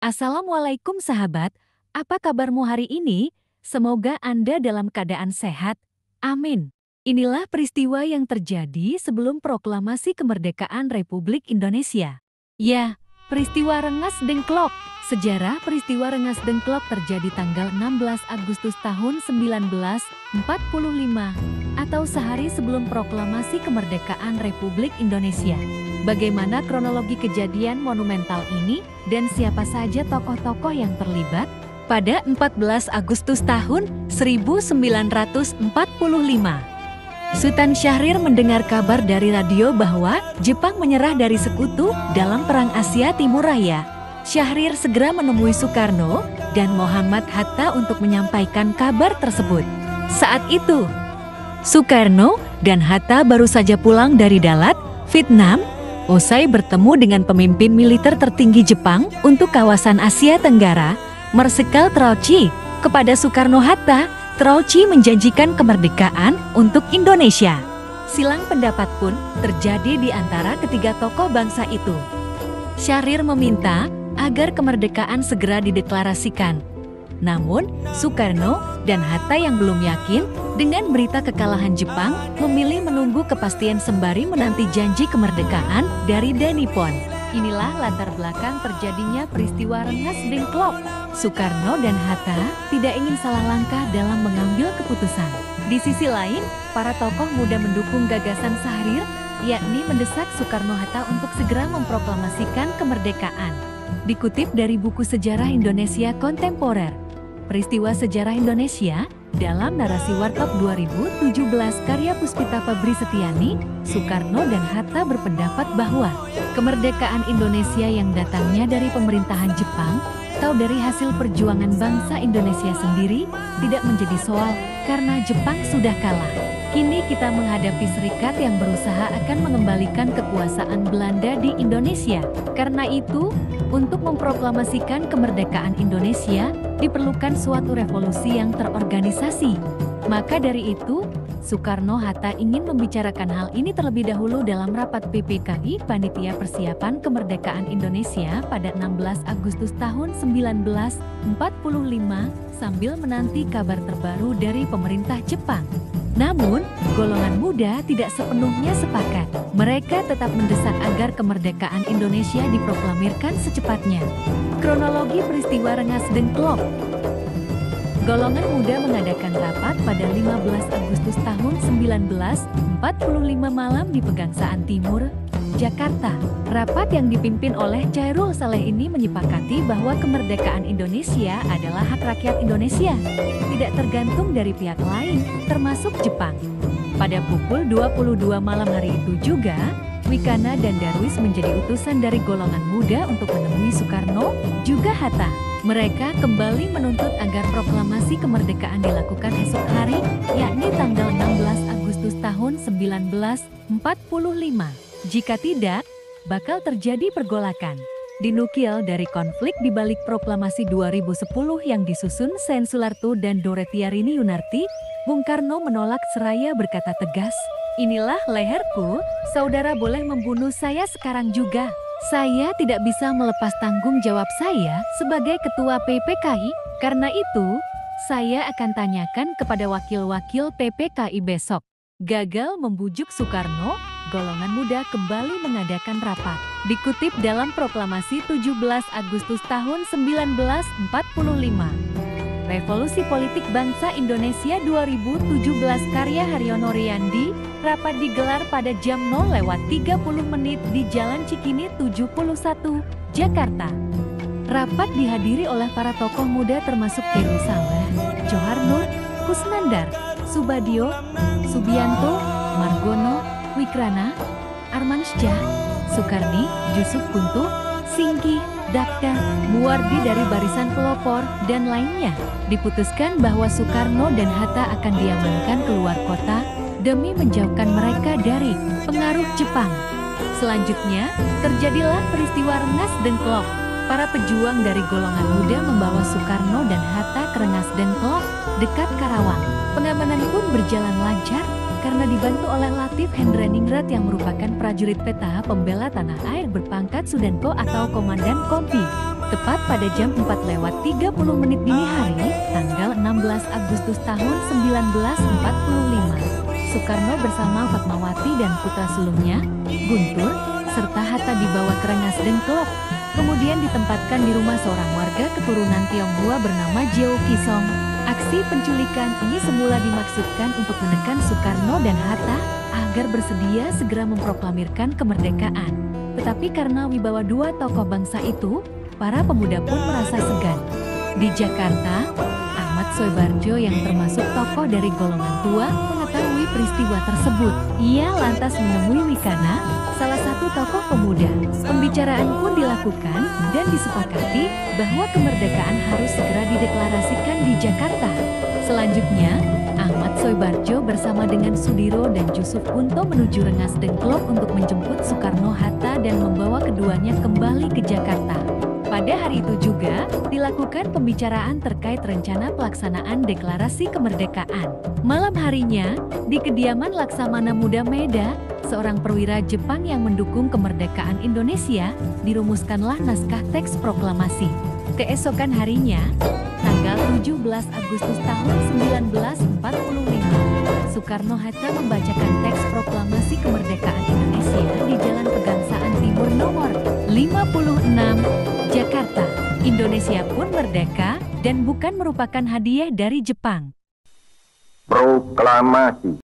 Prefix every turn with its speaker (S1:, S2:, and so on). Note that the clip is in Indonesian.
S1: Assalamualaikum sahabat, apa kabarmu hari ini? Semoga Anda dalam keadaan sehat. Amin. Inilah peristiwa yang terjadi sebelum proklamasi kemerdekaan Republik Indonesia. Ya, peristiwa Rengas Dengklok. Sejarah peristiwa Rengas Dengklok terjadi tanggal 16 Agustus tahun 1945 atau sehari sebelum proklamasi kemerdekaan Republik Indonesia. Bagaimana kronologi kejadian monumental ini dan siapa saja tokoh-tokoh yang terlibat? Pada 14 Agustus tahun 1945, Sultan Syahrir mendengar kabar dari radio bahwa Jepang menyerah dari sekutu dalam Perang Asia Timur Raya. Syahrir segera menemui Soekarno dan Muhammad Hatta untuk menyampaikan kabar tersebut. Saat itu, Soekarno dan Hatta baru saja pulang dari Dalat, Vietnam, usai bertemu dengan pemimpin militer tertinggi Jepang untuk kawasan Asia Tenggara, Marsikal Trouchi. Kepada Soekarno-Hatta, Trouchi menjanjikan kemerdekaan untuk Indonesia. Silang pendapat pun terjadi di antara ketiga tokoh bangsa itu. Syahrir meminta agar kemerdekaan segera dideklarasikan. Namun, Soekarno dan Hatta yang belum yakin dengan berita kekalahan Jepang memilih menunggu kepastian sembari menanti janji kemerdekaan dari Nippon. Inilah latar belakang terjadinya peristiwa Rengas Dengklok. Soekarno dan Hatta tidak ingin salah langkah dalam mengambil keputusan. Di sisi lain, para tokoh muda mendukung gagasan Syahrir, yakni mendesak Soekarno-Hatta untuk segera memproklamasikan kemerdekaan. Dikutip dari buku Sejarah Indonesia Kontemporer, Peristiwa Sejarah Indonesia, dalam narasi Warkop 2017 karya Puspita Febri Setiani, Soekarno dan Hatta berpendapat bahwa kemerdekaan Indonesia yang datangnya dari pemerintahan Jepang atau dari hasil perjuangan bangsa Indonesia sendiri tidak menjadi soal karena Jepang sudah kalah. Kini kita menghadapi serikat yang berusaha akan mengembalikan kekuasaan Belanda di Indonesia. Karena itu, untuk memproklamasikan kemerdekaan Indonesia, diperlukan suatu revolusi yang terorganisasi. Maka dari itu, Soekarno-Hatta ingin membicarakan hal ini terlebih dahulu dalam rapat PPKI Panitia Persiapan Kemerdekaan Indonesia pada 16 Agustus tahun 1945 sambil menanti kabar terbaru dari pemerintah Jepang. Namun, golongan muda tidak sepenuhnya sepakat. Mereka tetap mendesak agar kemerdekaan Indonesia diproklamirkan secepatnya. Kronologi peristiwa Rengas Dengklok. Golongan muda mengadakan rapat pada 15 Agustus tahun 1945 malam di Pegangsaan Timur, Jakarta. Rapat yang dipimpin oleh Chairul Saleh ini menyepakati bahwa kemerdekaan Indonesia adalah hak rakyat Indonesia, tidak tergantung dari pihak lain, termasuk Jepang. Pada pukul 22 malam hari itu juga, Wikana dan Darwis menjadi utusan dari golongan muda untuk menemui Soekarno, juga Hatta. Mereka kembali menuntut agar proklamasi kemerdekaan dilakukan esok hari, yakni tanggal 16 Agustus tahun 1945. Jika tidak, bakal terjadi pergolakan. Dinukil dari konflik di balik proklamasi 2010 yang disusun Sen Sularto dan Doretiarini Yunarti, Bung Karno menolak seraya berkata tegas, "Inilah leherku, saudara boleh membunuh saya sekarang juga. Saya tidak bisa melepas tanggung jawab saya sebagai ketua PPKI, karena itu, saya akan tanyakan kepada wakil-wakil PPKI besok." Gagal membujuk Soekarno, golongan muda kembali mengadakan rapat. Dikutip dalam proklamasi 17 Agustus tahun 1945. Revolusi Politik Bangsa Indonesia 2017 karya Haryono Riyandi, rapat digelar pada jam 0:30 di Jalan Cikini 71, Jakarta. Rapat dihadiri oleh para tokoh muda termasuk Chairul Saleh, Johar Nur, Kusnandar, Subadio, Subianto, Margono, Wikrana, Armansyah, Soekarni, Yusuf Kuntuh, Singki, Dakta, Muwardi dari Barisan Pelopor, dan lainnya. Diputuskan bahwa Soekarno dan Hatta akan diamankan keluar kota demi menjauhkan mereka dari pengaruh Jepang. Selanjutnya, terjadilah peristiwa Rengas Dengklok. Para pejuang dari golongan muda membawa Soekarno dan Hatta ke Rengas Dengklok, dekat Karawang. Pengamanan pun berjalan lancar, karena dibantu oleh Latif Hendraningrat yang merupakan prajurit peta pembela tanah air berpangkat Sudanko atau Komandan Kompi. Tepat pada jam 4:30 dini hari, tanggal 16 Agustus tahun 1945, Soekarno bersama Fatmawati dan putra sulungnya, Guntur, serta Hatta dibawa ke Rengas Dengklok. Kemudian ditempatkan di rumah seorang warga keturunan Tionghoa bernama Jeo Kisong. Aksi penculikan ini semula dimaksudkan untuk menekan Soekarno dan Hatta agar bersedia segera memproklamirkan kemerdekaan. Tetapi karena wibawa dua tokoh bangsa itu, para pemuda pun merasa segan. Di Jakarta, Ahmad Soebarjo yang termasuk tokoh dari golongan tua mengetahui peristiwa tersebut. Ia lantas menemui Wikana, salah satu tokoh pemuda. Pembicaraan pun dilakukan dan disepakati bahwa kemerdekaan harus segera dideklarasikan di Jakarta. Selanjutnya, Ahmad Soebarjo bersama dengan Sudiro dan Jusuf Kunto menuju Rengas Dengklok untuk menjemput Soekarno-Hatta dan membawa keduanya kembali ke Jakarta. Pada hari itu juga, dilakukan pembicaraan terkait rencana pelaksanaan deklarasi kemerdekaan. Malam harinya, di kediaman Laksamana Muda Meda, seorang perwira Jepang yang mendukung kemerdekaan Indonesia, dirumuskanlah naskah teks proklamasi. Keesokan harinya, tanggal 17 Agustus tahun 1945, Soekarno-Hatta membacakan teks proklamasi kemerdekaan Indonesia di Jalan Pegangsaan Timur nomor 56, Jakarta. Indonesia pun merdeka dan bukan merupakan hadiah dari Jepang.
S2: Proklamasi.